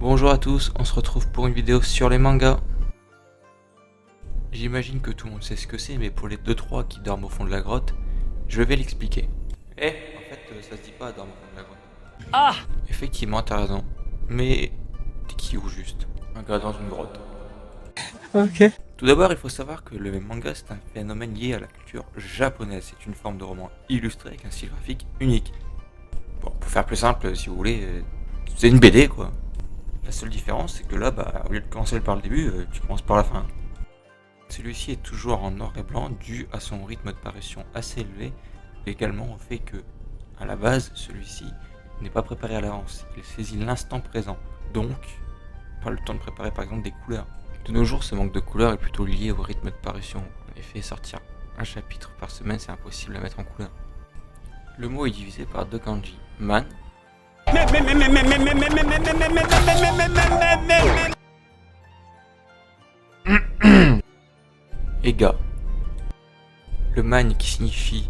Bonjour à tous, on se retrouve pour une vidéo sur les mangas. J'imagine que tout le monde sait ce que c'est, mais pour les 2-3 qui dorment au fond de la grotte, je vais l'expliquer. En fait, ça se dit pas dormir au fond de la grotte. Ah! Effectivement, t'as raison. Mais t'es qui ou juste? Un gars dans une grotte. Ok. Tout d'abord, il faut savoir que le manga c'est un phénomène lié à la culture japonaise. C'est une forme de roman illustré avec un style graphique unique. Bon, pour faire plus simple, si vous voulez, c'est une BD quoi. La seule différence, c'est que là, au lieu de commencer par le début, tu commences par la fin. Celui-ci est toujours en noir et blanc, dû à son rythme de parution assez élevé, et également au fait que, à la base, celui-ci n'est pas préparé à l'avance. Il saisit l'instant présent, donc pas le temps de préparer par exemple des couleurs. De nos jours, ce manque de couleurs est plutôt lié au rythme de parution. En effet, sortir un chapitre par semaine, c'est impossible à mettre en couleur. Le mot est divisé par deux kanji, man et ga. Le man qui signifie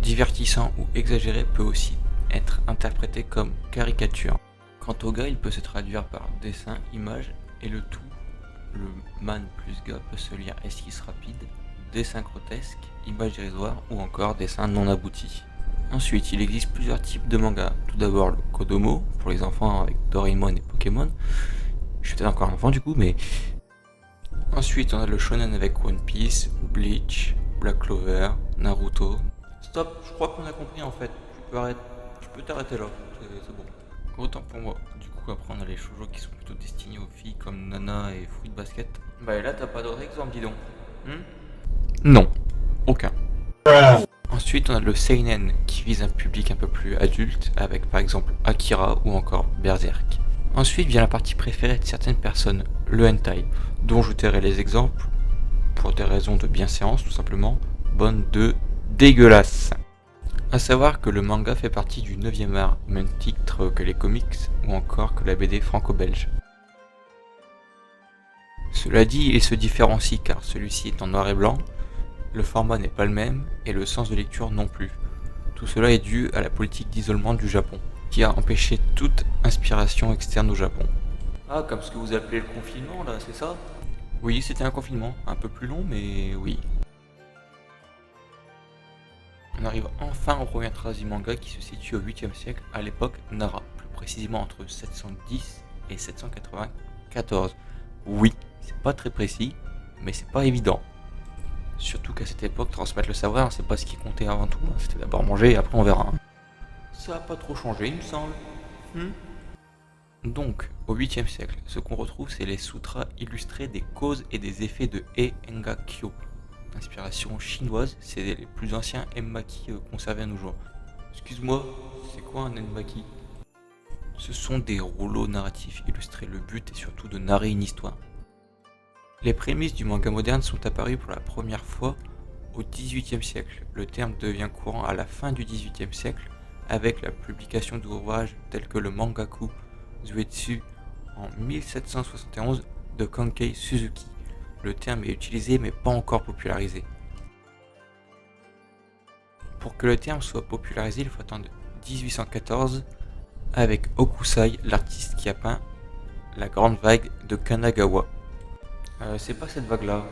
divertissant ou exagéré peut aussi être interprété comme caricature. Quant au ga, il peut se traduire par dessin, image et le tout, le man plus ga peut se lire esquisse rapide, dessin grotesque, image dérisoire ou encore dessin non abouti. Ensuite, il existe plusieurs types de mangas. Tout d'abord le Kodomo, pour les enfants avec Doraemon et Pokémon. Je suis peut-être encore un enfant du coup, mais... Ensuite, on a le shonen avec One Piece, Bleach, Black Clover, Naruto. Stop, je crois qu'on a compris en fait. Tu peux t'arrêter là, c'est bon. Autant pour moi. Du coup, après, on a les shoujo qui sont plutôt destinés aux filles comme Nana et Fruit Basket. Et là, t'as pas d'autres exemples, dis donc. Non, aucun. Ensuite, on a le seinen qui vise un public un peu plus adulte, avec par exemple Akira ou encore Berserk. Ensuite vient la partie préférée de certaines personnes, le hentai, dont je tairai les exemples, pour des raisons de bienséance tout simplement, bonne de dégueulasse. A savoir que le manga fait partie du 9e art, au même titre que les comics ou encore que la BD franco-belge. Cela dit, il se différencie car celui-ci est en noir et blanc, le format n'est pas le même et le sens de lecture non plus. Tout cela est dû à la politique d'isolement du Japon, qui a empêché toute inspiration externe au Japon. Ah, comme ce que vous appelez le confinement là, c'est ça? Oui, c'était un confinement, un peu plus long, mais oui. On arrive enfin au premier trace du manga qui se situe au 8e siècle, à l'époque Nara, plus précisément entre 710 et 794. Oui, c'est pas très précis, mais c'est pas évident. Surtout qu'à cette époque, transmettre le savoir, c'est pas ce qui comptait avant tout, c'était d'abord manger et après on verra. Ça a pas trop changé, il me semble. Donc, au 8e siècle, ce qu'on retrouve, c'est les sutras illustrés des causes et des effets de Ei Enga Kyo. D'inspiration chinoise, c'est les plus anciens emmaki conservés à nos jours. Excuse-moi, c'est quoi un emmaki? Ce sont des rouleaux narratifs illustrés, le but est surtout de narrer une histoire. Les prémices du manga moderne sont apparues pour la première fois au XVIIIe siècle. Le terme devient courant à la fin du XVIIIe siècle avec la publication d'ouvrages tels que le Mangaku Zuetsu en 1771 de Kankei Suzuki. Le terme est utilisé mais pas encore popularisé. Pour que le terme soit popularisé, il faut attendre 1814 avec Hokusai, l'artiste qui a peint la grande vague de Kanagawa. C'est pas cette vague là.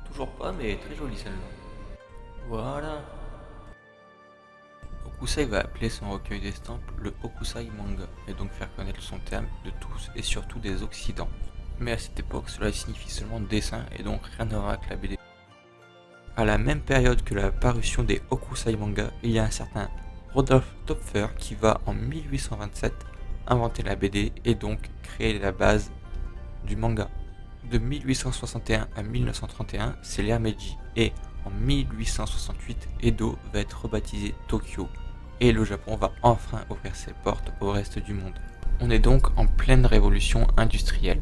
Toujours pas, mais très jolie celle-là. Voilà. Hokusai va appeler son recueil d'estampes le Hokusai manga, et donc faire connaître son terme de tous et surtout des Occidents. Mais à cette époque, cela signifie seulement dessin et donc rien à voir avec la BD. À la même période que la parution des Hokusai manga, il y a un certain Rodolphe Töpffer qui va en 1827 inventer la BD et donc créer la base du manga. De 1861 à 1931, c'est l'ère Meiji, et en 1868, Edo va être rebaptisé Tokyo, et le Japon va enfin ouvrir ses portes au reste du monde. On est donc en pleine révolution industrielle.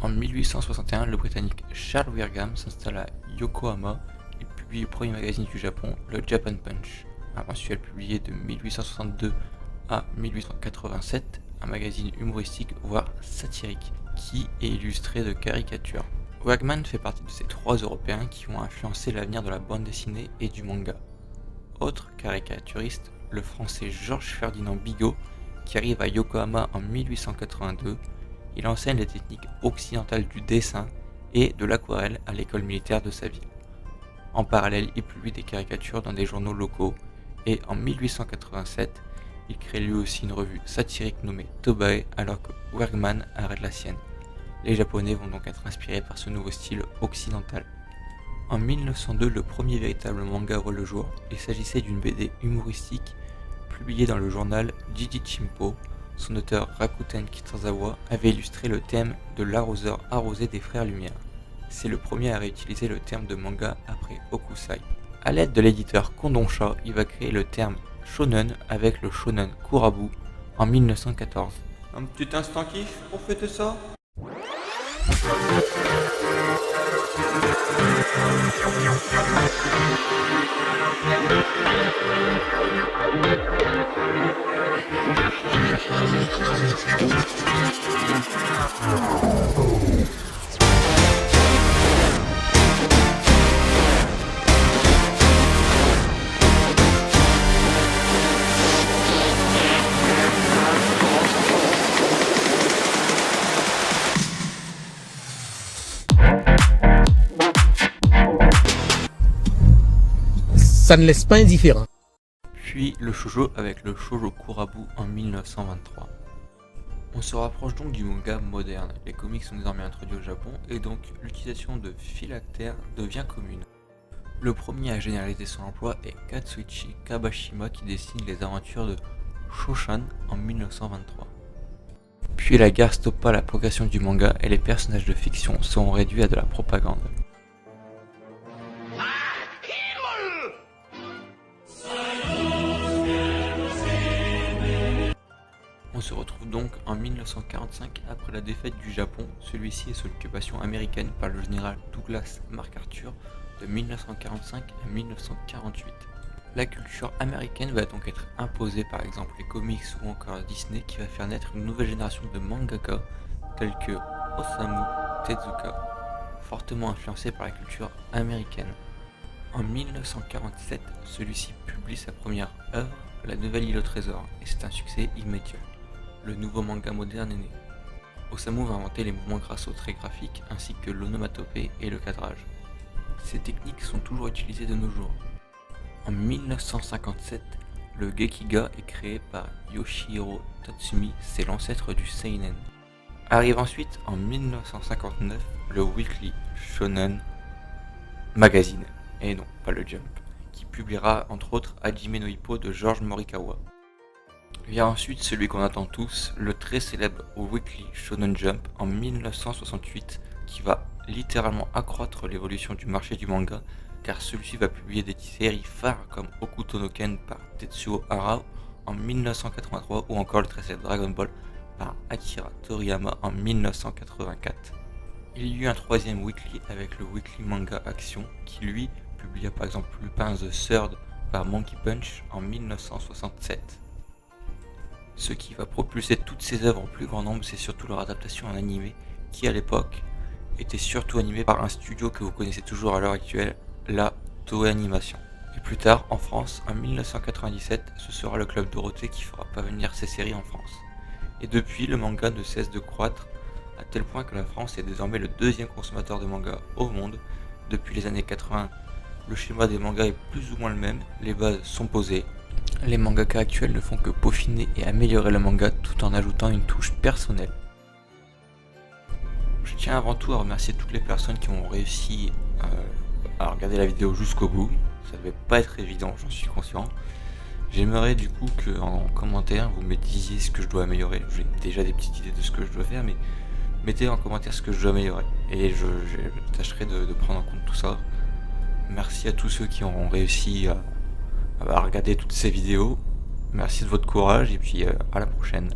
En 1861, le Britannique Charles Wirgam s'installe à Yokohama et publie le premier magazine du Japon, le Japan Punch, un mensuel publié de 1862 à 1887, un magazine humoristique voire satirique, qui est illustré de caricatures. Wagman fait partie de ces 3 Européens qui ont influencé l'avenir de la bande dessinée et du manga. Autre caricaturiste, le français Georges Ferdinand Bigot, qui arrive à Yokohama en 1882 Il enseigne les techniques occidentales du dessin et de l'aquarelle à l'école militaire de sa ville. En parallèle, il publie des caricatures dans des journaux locaux et en 1887, il crée lui aussi une revue satirique nommée Tobae alors que Bergman arrête la sienne. Les Japonais vont donc être inspirés par ce nouveau style occidental. En 1902, le premier véritable manga voit le jour. Il s'agissait d'une BD humoristique publiée dans le journal Jiji Chimpo. Son auteur Rakuten Kitazawa avait illustré le thème de l'arroseur arrosé des frères Lumière. C'est le premier à réutiliser le terme de manga après Hokusai. A l'aide de l'éditeur Kondonsha, il va créer le terme shonen avec le shonen Kurabu en 1914. Un petit instant kiff pour fêter ça? Ça ne laisse pas indifférent. Puis le shoujo avec le shoujo Kurabu en 1923. On se rapproche donc du manga moderne. Les comics sont désormais introduits au Japon et donc l'utilisation de phylactères devient commune. Le premier à généraliser son emploi est Katsuichi Kabashima qui dessine les aventures de Shoshan en 1923. Puis la guerre stoppa la progression du manga et les personnages de fiction seront réduits à de la propagande. On se retrouve donc en 1945 après la défaite du Japon, celui-ci est sous l'occupation américaine par le général Douglas MacArthur de 1945 à 1948. La culture américaine va donc être imposée par exemple les comics ou encore Disney qui va faire naître une nouvelle génération de mangaka tels que Osamu Tezuka, fortement influencé par la culture américaine. En 1947, celui-ci publie sa première œuvre, La Nouvelle Île au Trésor, et c'est un succès immédiat. Le nouveau manga moderne est né. Osamu va inventer les mouvements grâce aux traits graphiques ainsi que l'onomatopée et le cadrage. Ces techniques sont toujours utilisées de nos jours. En 1957, le Gekiga est créé par Yoshihiro Tatsumi, c'est l'ancêtre du Seinen. Arrive ensuite en 1959 le Weekly Shonen Magazine, et non pas le Jump, qui publiera entre autres Hajime no Ippo de George Morikawa. Vient ensuite celui qu'on attend tous, le très célèbre Weekly Shonen Jump en 1968 qui va littéralement accroître l'évolution du marché du manga car celui-ci va publier des séries phares comme Hokuto no Ken par Tetsuo Hara en 1983 ou encore le très célèbre Dragon Ball par Akira Toriyama en 1984. Il y eut un troisième weekly avec le Weekly Manga Action qui lui publia par exemple Lupin the Third par Monkey Punch en 1967. Ce qui va propulser toutes ces œuvres en plus grand nombre, c'est surtout leur adaptation en animé, qui à l'époque était surtout animée par un studio que vous connaissez toujours à l'heure actuelle, la Toei Animation. Et plus tard, en France, en 1997, ce sera le Club Dorothée qui fera parvenir ces séries en France. Et depuis, le manga ne cesse de croître, à tel point que la France est désormais le deuxième consommateur de manga au monde. Depuis les années 80, le schéma des mangas est plus ou moins le même, les bases sont posées. Les mangaka actuels ne font que peaufiner et améliorer le manga tout en ajoutant une touche personnelle. Je tiens avant tout à remercier toutes les personnes qui ont réussi à regarder la vidéo jusqu'au bout. Ça devait pas être évident, j'en suis conscient. J'aimerais du coup que en commentaire vous me disiez ce que je dois améliorer. J'ai déjà des petites idées de ce que je dois faire, mais mettez en commentaire ce que je dois améliorer. Et je tâcherai de prendre en compte tout ça. Merci à tous ceux qui ont réussi à regarder toutes ces vidéos. Merci de votre courage et puis à la prochaine.